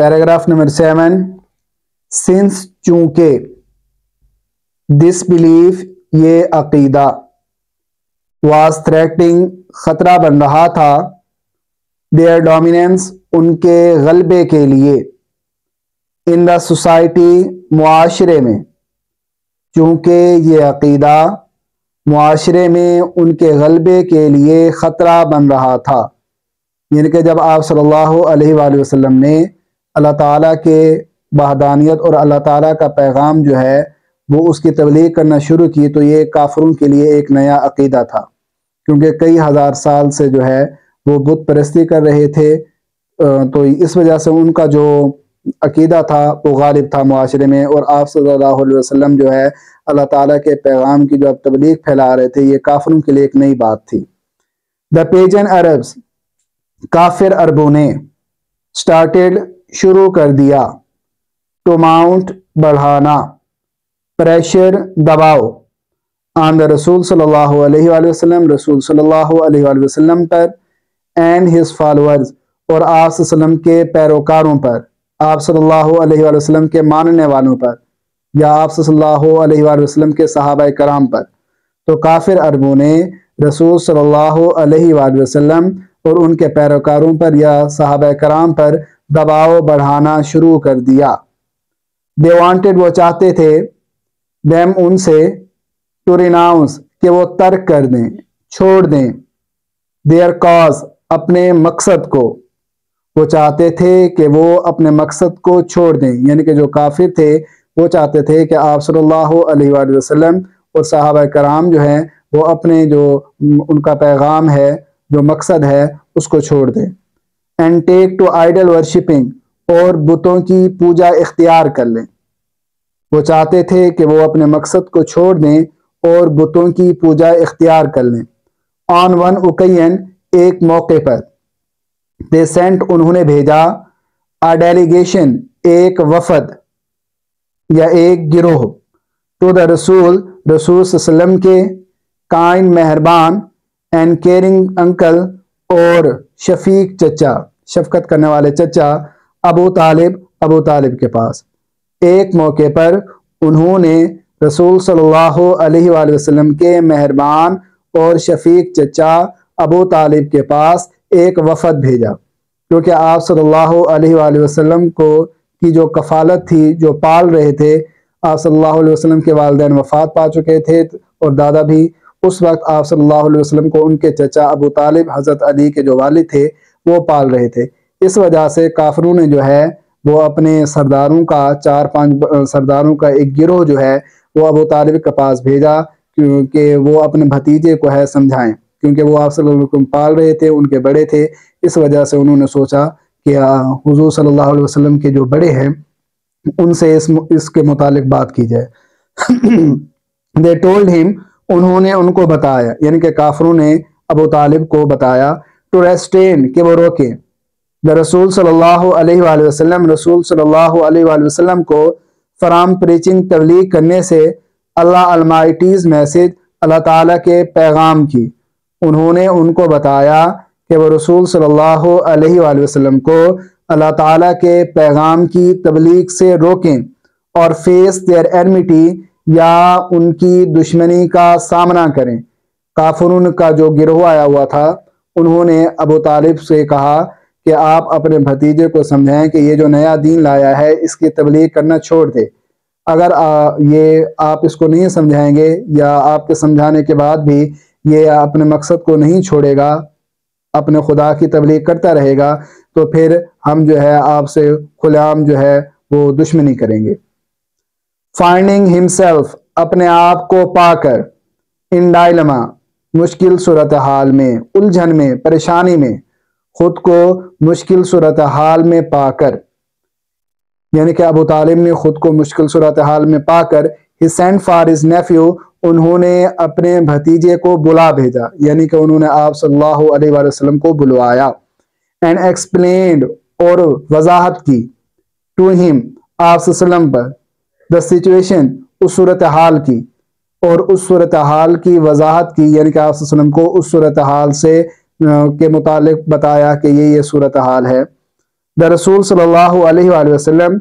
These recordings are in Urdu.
پیراگراف نمبر 7 سنس چونکہ دس بلیف یہ عقیدہ واز تھریٹنگ خطرہ بن رہا تھا دیئر ڈومیننس ان کے غلبے کے لیے ان دا سوسائٹی معاشرے میں چونکہ یہ عقیدہ معاشرے میں ان کے غلبے کے لیے خطرہ بن رہا تھا، یعنی کہ جب آپ صلی اللہ علیہ وآلہ وسلم نے اللہ تعالیٰ کے وحدانیت اور اللہ تعالیٰ کا پیغام جو ہے وہ اس کی تبلیغ کرنا شروع کی تو یہ کافروں کے لیے ایک نیا عقیدہ تھا، کیونکہ کئی ہزار سال سے جو ہے وہ بت پرستی کر رہے تھے، تو اس وجہ سے ان کا جو عقیدہ تھا وہ غالب تھا معاشرے میں، اور آپ صلی اللہ علیہ وسلم جو ہے اللہ تعالیٰ کے پیغام کی جو اب تبلیغ پھیلا رہے تھے یہ کافروں کے لیے ایک نئی بات تھی۔ دا پیجن عربز کافر عربوں نے سٹارٹڈ شروع کر دیا ٹو ماؤنٹ بڑھانا پریشر دباؤ آن دا رسول صلی اللہ علیہ وآلہ وسلم رسول صلی اللہ علیہ وآلہ وسلم پر اینڈ ہز فالورز اور آپ صلی اللہ علیہ وسلم کے پیروکاروں پر، آپ صلی اللہ علیہ وآلہ وسلم کے ماننے والوں پر یا آپ صلی اللہ علیہ وآلہ وسلم کے صحابہ کرام پر۔ تو کافر عربوں نے رسول صلی اللہ علیہ وآلہ وسلم اور ان کے پیروکاروں پر یا صحابہ کرام پر دباؤ بڑھانا شروع کر دیا۔ they wanted وہ چاہتے تھے them ان سے to renounce کہ وہ ترک کر دیں، چھوڑ دیں their cause اپنے مقصد کو، وہ چاہتے تھے کہ وہ اپنے مقصد کو چھوڑ دیں، یعنی کہ جو کافر تھے وہ چاہتے تھے کہ آپ صلی اللہ علیہ وآلہ وسلم اور صحابہ کرام جو ہیں وہ اپنے جو ان کا پیغام ہے جو مقصد ہے اس کو چھوڑ دیں۔ And take to idol worshipping اور بتوں کی پوجا اختیار کر لیں، وہ چاہتے تھے کہ وہ اپنے مقصد کو چھوڑ دیں اور بتوں کی پوجا اختیار کر لیں۔ آن ون اوکین ایک موقع پر دے سینٹ انہوں نے بھیجا آ ڈیلیگیشن ایک وفد یا ایک گروہ ٹو دا رسول رسول صلی اللہ علیہ وسلم کے کائنڈ مہربان اینڈ کیئرنگ انکل اور شفیق چچا شفقت کرنے والے چچا ابو طالب کے پاس۔ ایک موقع پر انہوں نے رسول صلی اللہ علیہ وآلہ وسلم کے مہربان اور شفیق چچا ابو طالب کے پاس ایک وفد بھیجا، کیونکہ آپ صلی اللہ علیہ وآلہ وسلم کی جو کفالت تھی جو پال رہے تھے، آپ صلی اللہ علیہ وسلم کے والدین وفات پا چکے تھے اور دادا بھی، اس وقت آپ صلی اللہ علیہ وسلم کو ان کے چچا ابو طالب حضرت علی کے جو والد تھے وہ پال رہے تھے۔ اس وجہ سے کافروں نے جو ہے وہ اپنے سرداروں کا 4-5 سرداروں کا ایک گروہ جو ہے وہ ابو طالب کے پاس بھیجا کیونکہ وہ اپنے بھتیجے کو ہے سمجھائیں، کیونکہ وہ آپ صلی اللہ علیہ وسلم پال رہے تھے، ان کے بڑے تھے، اس وجہ سے انہوں نے سوچا کہ حضور صلی اللہ علیہ وسلم کے جو بڑے ہیں ان سے اس کے متعلق بات کی جائے۔ they told him انہوں نے ان کو بتایا، یعنی کہ کافروں نے ابو طالب کو بتایا to restrain کہ وہ روکیں the رسول صلی اللہ علیہ وآلہ وسلم رسول صلی اللہ علیہ وآلہ وسلم کو فرام پریچنگ تبلیغ کرنے سے اللہ المائٹیز میسج اللہ تعالیٰ کے پیغام کی۔ انہوں نے ان کو بتایا کہ وہ رسول صلی اللہ علیہ وآلہ وسلم کو اللہ تعالیٰ کے پیغام کی تبلیغ سے روکیں اور فیس دیئر انمیٹی یا ان کی دشمنی کا سامنا کریں۔ کافرون کا جو گروہ آیا ہوا تھا انہوں نے ابو طالب سے کہا کہ آپ اپنے بھتیجے کو سمجھائیں کہ یہ جو نیا دین لایا ہے اس کی تبلیغ کرنا چھوڑ دے، اگر یہ آپ اس کو نہیں سمجھائیں گے یا آپ کے سمجھانے کے بعد بھی یہ اپنے مقصد کو نہیں چھوڑے گا، اپنے خدا کی تبلیغ کرتا رہے گا تو پھر ہم جو ہے آپ سے کھلے عام جو ہے وہ دشمنی کریں گے۔ فائنڈنگ ہمسیلف اپنے آپ کو پا کر، ان ڈائلما مشکل صورتحال میں، الجھن میں، پریشانی میں، خود کو مشکل صورتحال میں پا کر، یعنی کہ ابو طالب نے خود کو مشکل صورتحال میں پا کر he sent for his nephew انہوں نے اپنے بھتیجے کو بلا بھیجا، یعنی کہ انہوں نے آپ صلی اللہ علیہ وآلہ وسلم کو بلوایا and explained اور وضاحت کی to him آپ صلی اللہ علیہ وسلم پر the situation اس صورتحال کی، اور اس صورتحال کی وضاحت کی، یعنی کہ آپ صلی اللہ علیہ وسلم کو اس صورتحال سے کے متعلق بتایا کہ یہ صورتحال ہے۔ The Rasul sallallahu alaihi wasallam,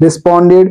responded,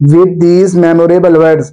with these memorable words,